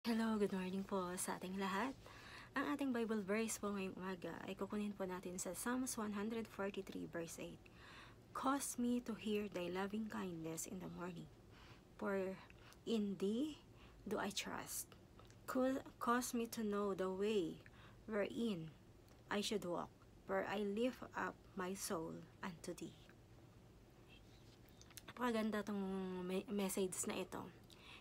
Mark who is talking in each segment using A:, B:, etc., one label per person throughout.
A: Hello, good morning po sa ating lahat. Ang ating Bible verse po ngayong umaga ay kukunin po natin sa Psalms 143 verse 8. Cause me to hear thy loving kindness in the morning, for in thee do I trust. Cause me to know the way wherein I should walk, for I lift up my soul unto thee. Napakaganda tong message na ito.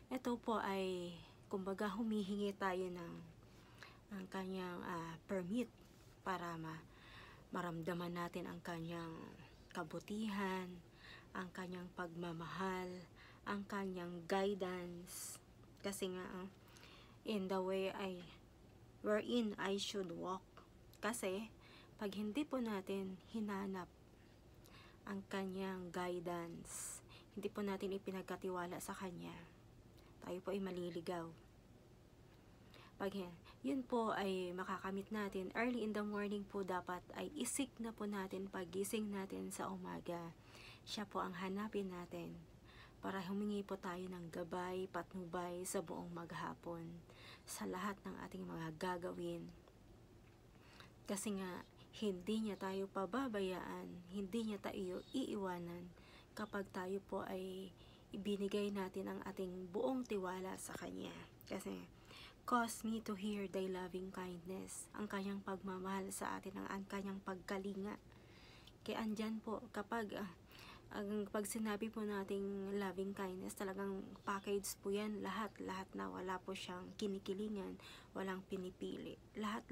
A: Ito po ay kumbaga humihingi tayo ng ang kanyang permit para maramdaman natin ang kanyang kabutihan, ang kanyang pagmamahal, ang kanyang guidance. Kasi nga, in the way wherein I should walk. Kasi, pag hindi po natin hinanap ang kanyang guidance, hindi po natin ipinagkatiwala sa kanya, tayo po ay maliligaw. Pag yun po ay makakamit natin early in the morning po, dapat ay isik na po natin paggising natin sa umaga. Siya po ang hanapin natin para humingi po tayo ng gabay, patnubay sa buong maghapon sa lahat ng ating mga gagawin. Kasi nga, hindi niya tayo pababayaan, hindi niya tayo iiwanan kapag tayo po ay ibinigay natin ang ating buong tiwala sa Kanya. Kasi, cause me to hear thy loving kindness, ang kanyang pagmamahal sa atin, ang kanyang pagkalinga. Kaya andyan po, pag sinabi po nating loving kindness, talagang package po yan, lahat na wala po siyang kinikilingan, walang pinipili. Lahat